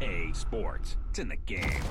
EA Sports. It's in the game.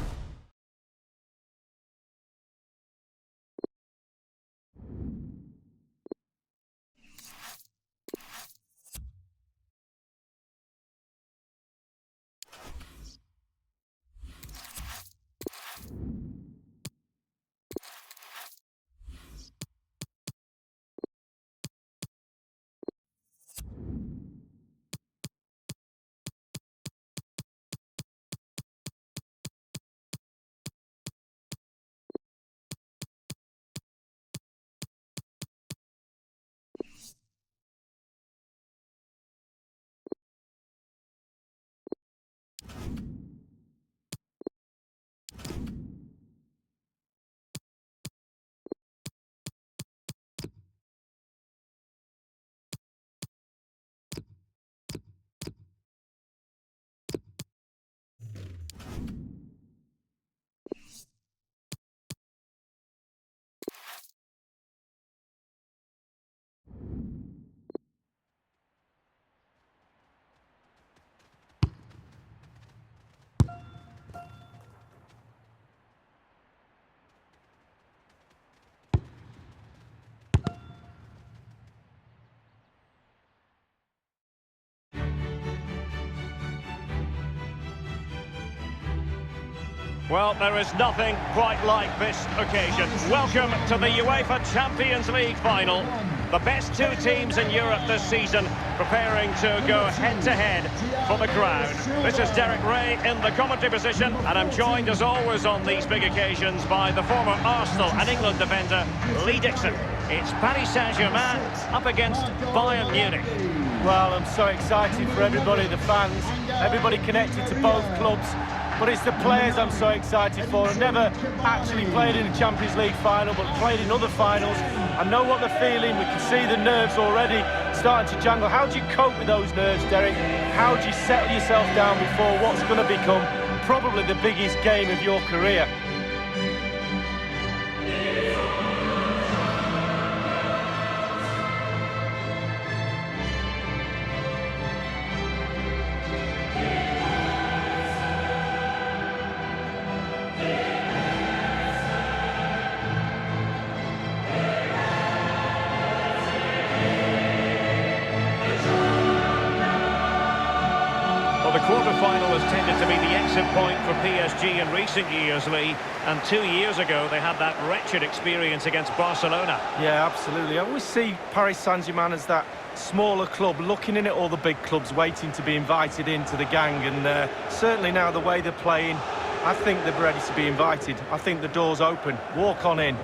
Well, there is nothing quite like this occasion. Welcome to the UEFA Champions League final. The best two teams in Europe this season preparing to go head-to-head for the crown. This is Derek Ray in the commentary position, and I'm joined as always on these big occasions by the former Arsenal and England defender, Lee Dixon. It's Paris Saint-Germain up against Bayern Munich. Well, I'm so excited for everybody, the fans, everybody connected to both clubs. But it's the players I'm so excited for. I've never actually played in a Champions League final, but played in other finals. I know what they're feeling. We can see the nerves already starting to jangle. How do you cope with those nerves, Derek? How do you settle yourself down before what's going to become probably the biggest game of your career? The quarter-final has tended to be the exit point for PSG in recent years, Lee. And 2 years ago, they had that wretched experience against Barcelona. Yeah, absolutely. I always see Paris Saint-Germain as that smaller club looking in at all the big clubs, waiting to be invited into the gang. And certainly now the way they're playing, I think they're ready to be invited. I think the door's open. Walk on in.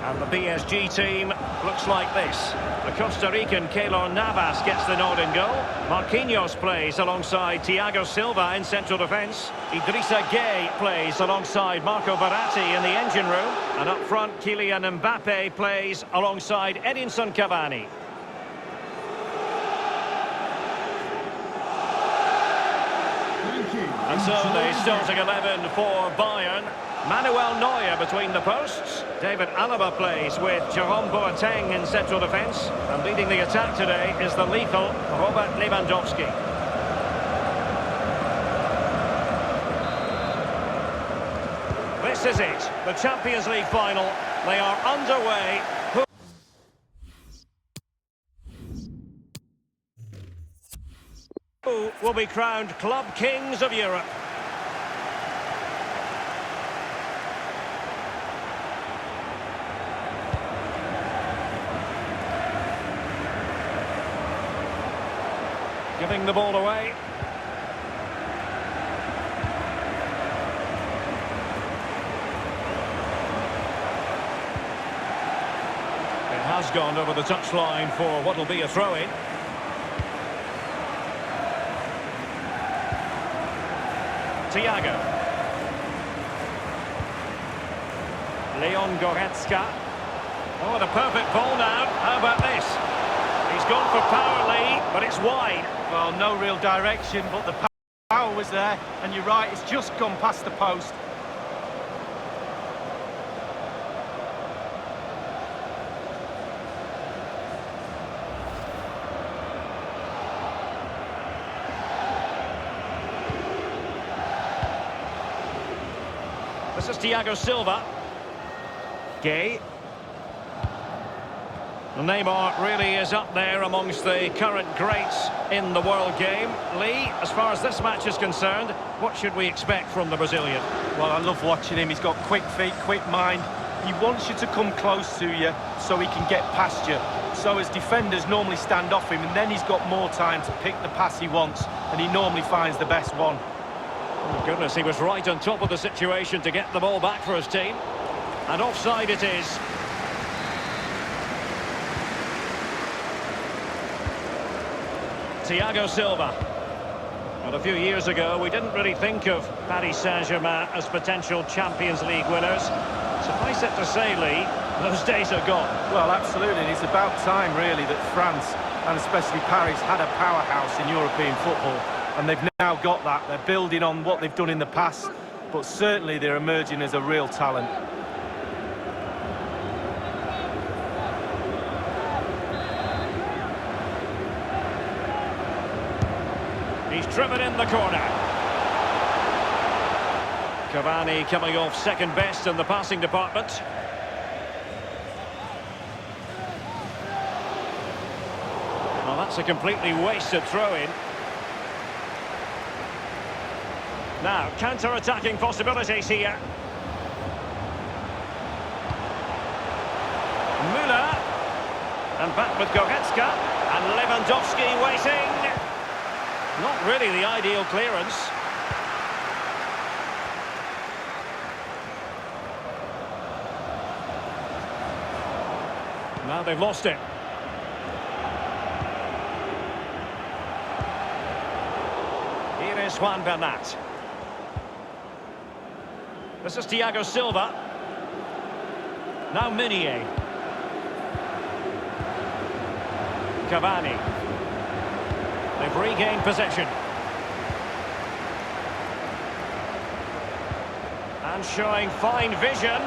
And the PSG team looks like this. The Costa Rican Keylor Navas gets the nod in goal. Marquinhos plays alongside Thiago Silva in central defence. Idrissa Gueye plays alongside Marco Verratti in the engine room. And up front, Kylian Mbappe plays alongside Edinson Cavani. And so the starting 11 for Bayern. Manuel Neuer between the posts. David Alaba plays with Jerome Boateng in central defence. And leading the attack today is the lethal Robert Lewandowski. This is it, the Champions League final. They are underway. Who will be crowned club kings of Europe? Giving the ball away. It has gone over the touchline for what will be a throw-in. Thiago. Leon Goretzka. Oh, the perfect ball now. How about this? He's gone for power, Lee, but it's wide. Well, no real direction, but the power was there. And you're right, it's just gone past the post. This is Thiago Silva. Gay. Neymar really is up there amongst the current greats in the world game. Lee, as far as this match is concerned, what should we expect from the Brazilian? Well, I love watching him. He's got quick feet, quick mind. He wants you to come close to you so he can get past you. So his defenders normally stand off him, and then he's got more time to pick the pass he wants, and he normally finds the best one. Oh, goodness, he was right on top of the situation to get the ball back for his team. And offside it is. Thiago Silva. Well, a few years ago, we didn't really think of Paris Saint-Germain as potential Champions League winners. Suffice it to say, Lee, those days are gone. Well, absolutely. It's about time, really, that France, and especially Paris, had a powerhouse in European football. And they've now got that. They're building on what they've done in the past, but certainly they're emerging as a real talent. He's driven in the corner. Cavani coming off second best in the passing department. Well, that's a completely wasted throw-in. Now, counter-attacking possibilities here. Müller. And back with Goretzka. And Lewandowski waiting. Not really the ideal clearance. Now they've lost it. Here is Juan Bernat. This is Thiago Silva. Now Meunier. Cavani. They've regained possession. And showing fine vision.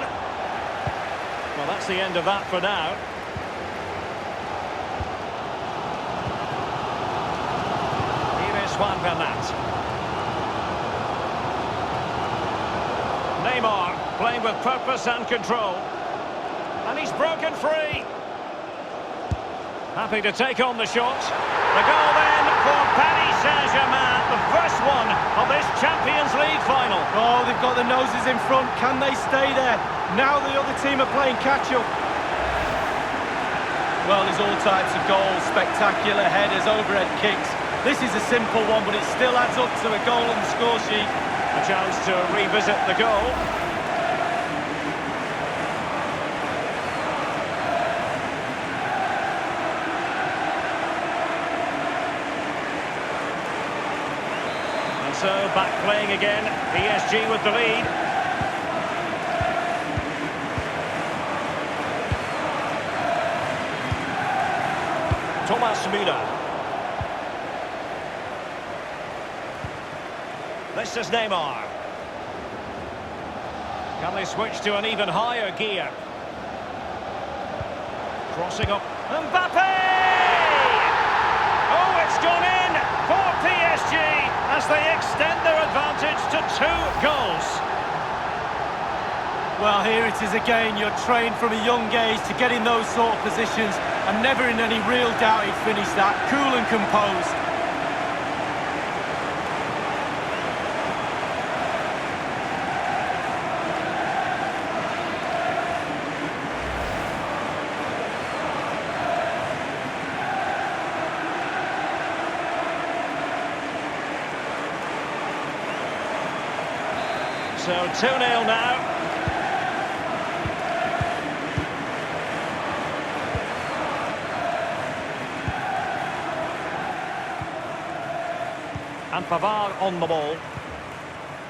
Well, that's the end of that for now. Here is Juan Bernat. Neymar playing with purpose and control. And he's broken free. Happy to take on the shot. The goal then for Paris Saint-Germain, the first one of this Champions League final. Oh, they've got the noses in front. Can they stay there? Now the other team are playing catch-up. Well, there's all types of goals, spectacular headers, overhead kicks. This is a simple one, but it still adds up to a goal on the score sheet. A chance to revisit the goal. So, back playing again, PSG with the lead. Thomas Müller. This is Neymar. Can they switch to an even higher gear? Crossing up. Mbappe! Oh, it's gone in for PSG as they extend their advantage to 2 goals. Well, here it is again. You're trained from a young age to get in those sort of positions, and never in any real doubt he'd finish that. Cool and composed. So 2-0 now. And Pavard on the ball.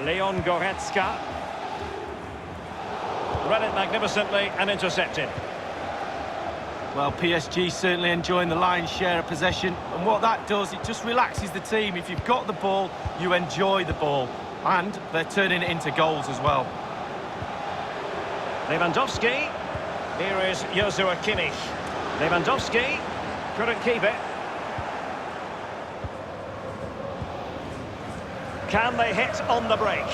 Leon Goretzka. Read it magnificently and intercepted. Well, PSG certainly enjoying the lion's share of possession, and what that does, it just relaxes the team. If you've got the ball, you enjoy the ball. And they're turning it into goals as well. Lewandowski. Here is Joshua Kimmich. Lewandowski couldn't keep it. Can they hit on the break?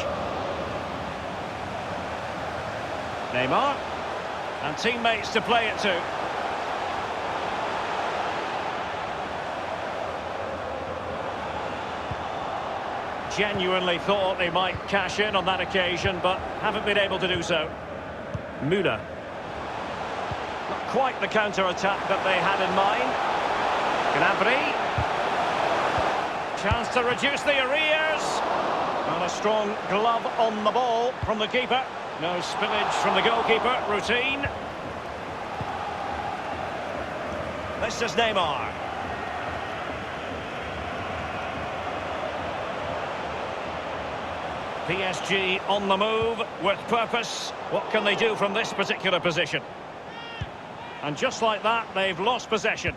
Neymar. And teammates to play it to. Genuinely thought they might cash in on that occasion, but haven't been able to do so. Müller. Not quite the counter-attack that they had in mind. Gnabry. Chance to reduce the arrears. And a strong glove on the ball from the keeper. No spillage from the goalkeeper. Routine. This is Neymar. PSG on the move with purpose. What can they do from this particular position? And just like that, they've lost possession.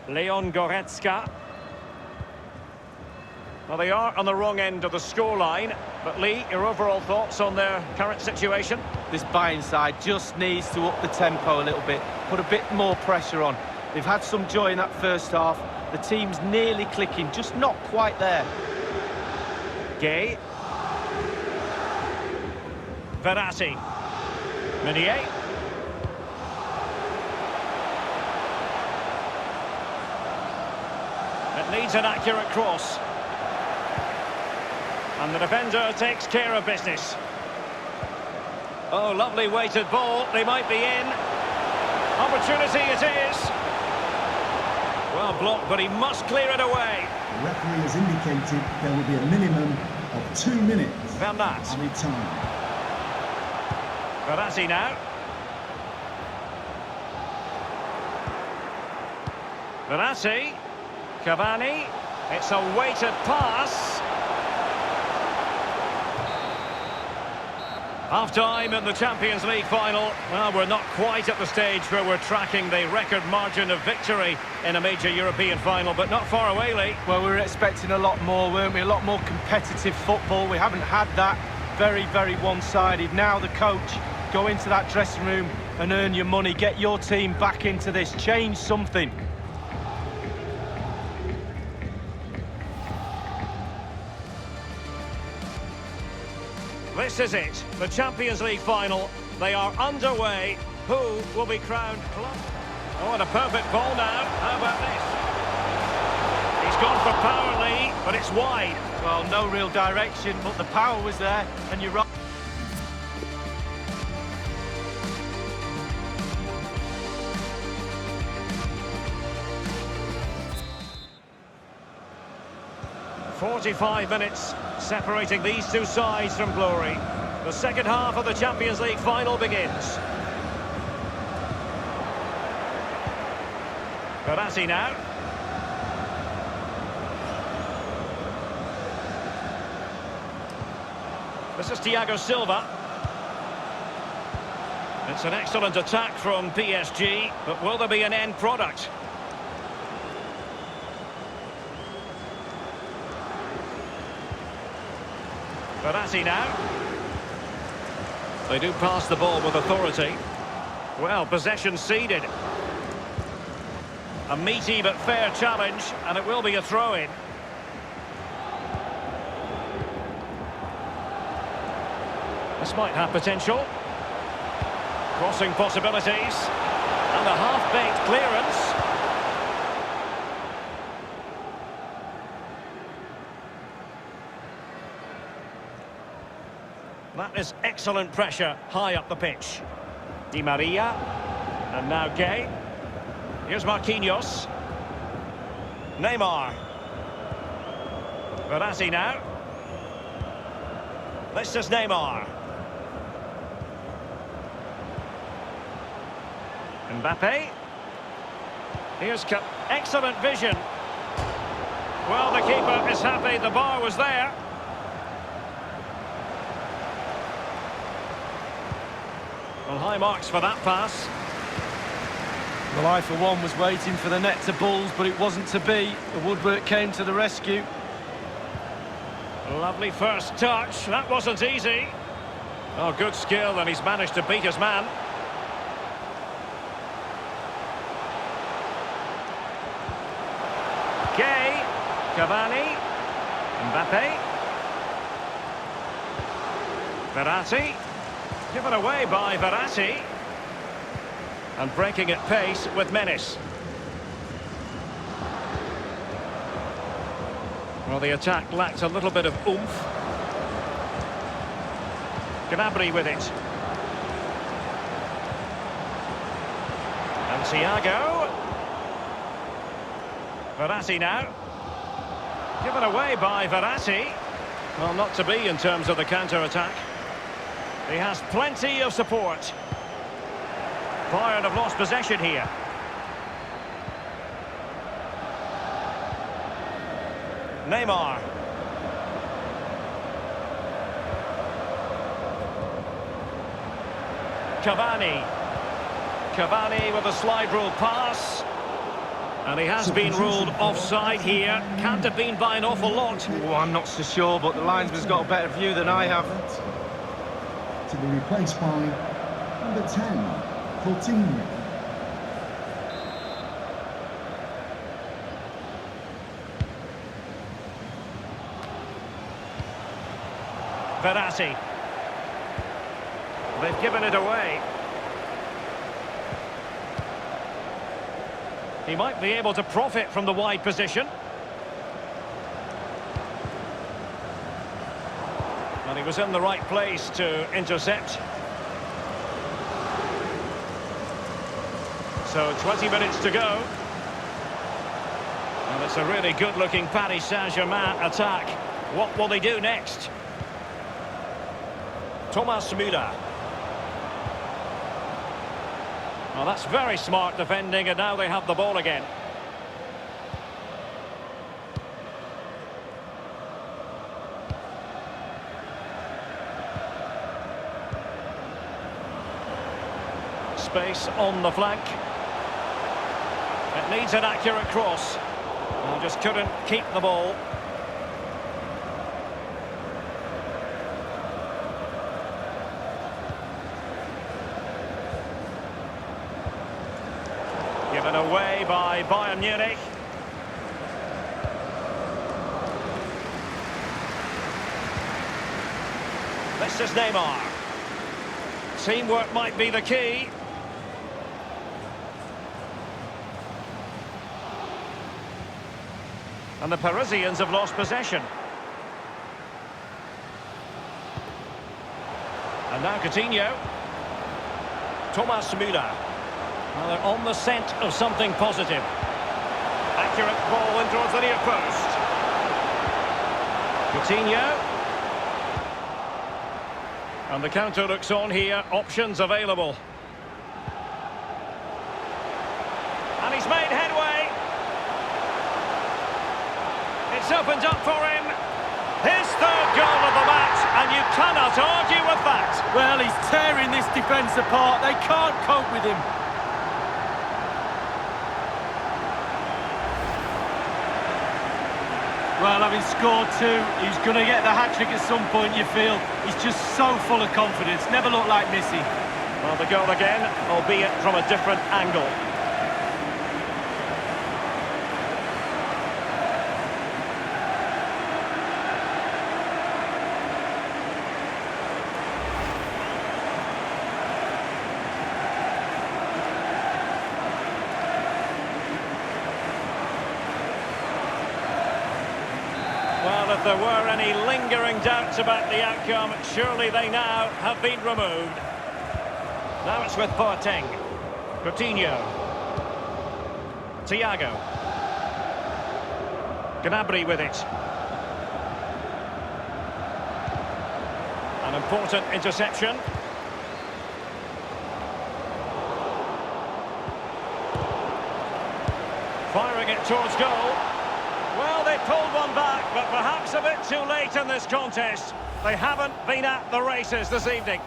Leon Goretzka. Well, they are on the wrong end of the scoreline. But Lee, your overall thoughts on their current situation? This Bayern side just needs to up the tempo a little bit, put a bit more pressure on. They've had some joy in that first half. The team's nearly clicking, just not quite there. Gay. Verratti. Meunier. It needs an accurate cross. And the defender takes care of business. Oh, lovely weighted ball. They might be in. Opportunity it is. Well blocked, but he must clear it away. The referee has indicated there will be a minimum of 2 minutes. Bernat. Added time. Verratti now. Verratti. Cavani. It's a weighted pass. Half-time in the Champions League final. Well, we're not quite at the stage where we're tracking the record margin of victory in a major European final, but not far away, Lee. Well, we were expecting a lot more, weren't we? A lot more competitive football. We haven't had that. Very, very one-sided. Now the coach, go into that dressing room and earn your money. Get your team back into this. Change something. This is it, the Champions League final. They are underway. Who will be crowned club? Oh, and a perfect ball now. How about this? He's gone for power, Lee, but it's wide. Well, no real direction, but the power was there, and you're right. "45 minutes separating these two sides from glory. The second half of the Champions League final begins. Verratti now. This is Thiago Silva. It's an excellent attack from PSG, but will there be an end product? Verratti now. They do pass the ball with authority. Well, possession ceded. A meaty but fair challenge, and it will be a throw-in. This might have potential. Crossing possibilities. And a half-baked clearance. That is excellent pressure high up the pitch. Di Maria. And now Gay. Here's Marquinhos. Neymar. Verratti now. This is Neymar. Mbappe. Here's excellent vision. Well, the keeper is happy the bar was there. Well, high marks for that pass. Well, I, for one, was waiting for the net to bulge, but it wasn't to be. The woodwork came to the rescue. Lovely first touch. That wasn't easy. Oh, good skill, and he's managed to beat his man. Gay. Cavani. Mbappe. Verratti. Given away by Verratti. And breaking at pace with menace. Well, the attack lacked a little bit of oomph. Gnabry with it. And Thiago. Verratti now. Given away by Verratti. Well, not to be in terms of the counter-attack. He has plenty of support. Bayern have lost possession here. Neymar. Cavani. Cavani with a slide rule pass. And he has been ruled offside here. Can't have been by an awful lot. Oh, I'm not so sure, but the linesman's got a better view than I have. To be replaced by number 10, Coutinho. Verratti. They've given it away. He might be able to profit from the wide position. And he was in the right place to intercept. So 20 minutes to go. And it's a really good-looking Paris Saint-Germain attack. What will they do next? Thomas Müller. Well, that's very smart defending, and now they have the ball again. Space on the flank. It needs an accurate cross. And just couldn't keep the ball. Given away by Bayern Munich. This is Neymar. Teamwork might be the key. And the Parisians have lost possession. And now Coutinho. Thomas Müller. Well, they're on the scent of something positive. Accurate ball in towards the near post. Coutinho. And the counter looks on here. Options available. And he's made headway. It's opened up for him. His third goal of the match, and you cannot argue with that. Well, he's tearing this defence apart. They can't cope with him. Well, having scored two, he's going to get the hat-trick at some point, you feel. He's just so full of confidence, never looked like missing. Well, the goal again, albeit from a different angle. Well, if there were any lingering doubts about the outcome, surely they now have been removed. Now it's with Boateng. Coutinho. Thiago. Gnabry with it. An important interception. Firing it towards goal. Well, they pulled one back, but perhaps a bit too late in this contest. They haven't been at the races this evening.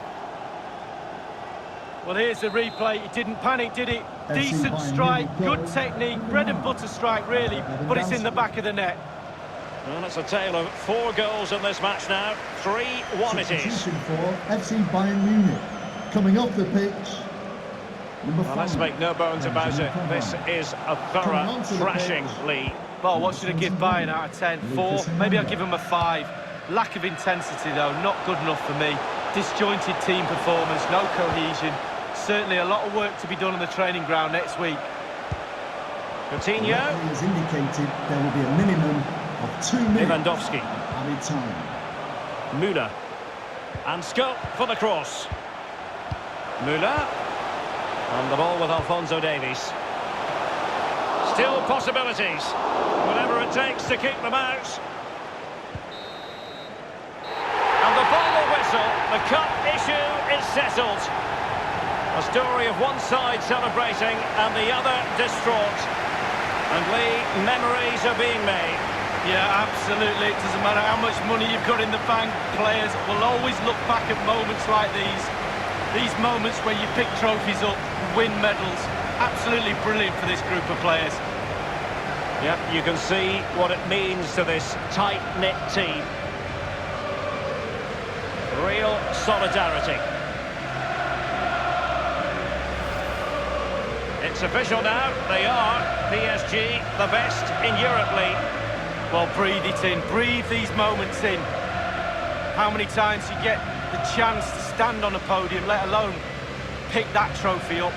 Well, here's the replay. He didn't panic, did he? Decent strike, good technique, bread and butter strike, really, but it's in the back of the net. Well, it's a tale of 4 goals in this match now. 3-1 it is. Substitution for FC Bayern Munich. Coming off the pitch, number 5. Well, let's make no bones about it. This is a thorough thrashing, Lee. Well, what should I give Bayern out of 10? 4? Maybe I'll give him a 5. Lack of intensity, though, not good enough for me. Disjointed team performance, no cohesion. Certainly a lot of work to be done on the training ground next week. Coutinho. Has indicated there will be a minimum of 2 minutes Lewandowski. added time. Müller. And scope for the cross. Müller. And the ball with Alphonso Davies. Still possibilities. Whatever it takes to keep them out. And the final whistle. The cup issue is settled. A story of one side celebrating and the other distraught. And Lee, memories are being made. Yeah, absolutely. It doesn't matter how much money you've got in the bank. Players will always look back at moments like these. These moments where you pick trophies up, win medals. Absolutely brilliant for this group of players. Yep, you can see what it means to this tight-knit team. Real solidarity. It's official now. They are PSG, the best in Europe, Lee. Well, breathe it in. Breathe these moments in. How many times you get the chance to stand on a podium, let alone pick that trophy up.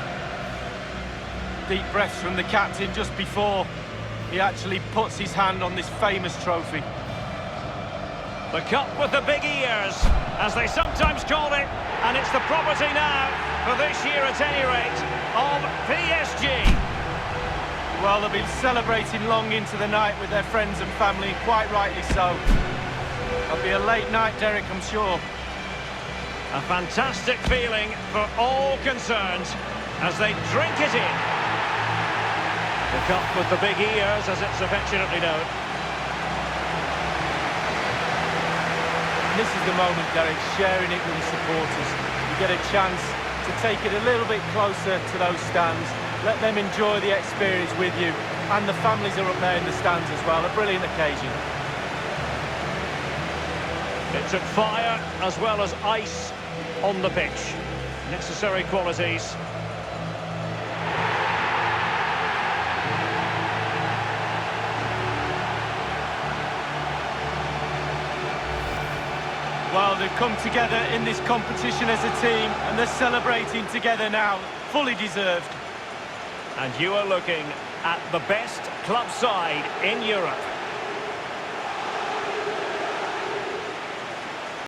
Deep breaths from the captain just before he actually puts his hand on this famous trophy. The cup with the big ears, as they sometimes call it, and it's the property now, for this year at any rate, of PSG. Well, they'll be celebrating long into the night with their friends and family, quite rightly so. It'll be a late night, Derek, I'm sure. A fantastic feeling for all concerned as they drink it in. The cup with the big ears, as it's affectionately known. This is the moment, Derek, sharing it with the supporters. You get a chance to take it a little bit closer to those stands. Let them enjoy the experience with you. And the families are up there in the stands as well. A brilliant occasion. It took fire as well as ice on the pitch. Necessary qualities. Well, they've come together in this competition as a team, and they're celebrating together now. Fully deserved. And you are looking at the best club side in Europe.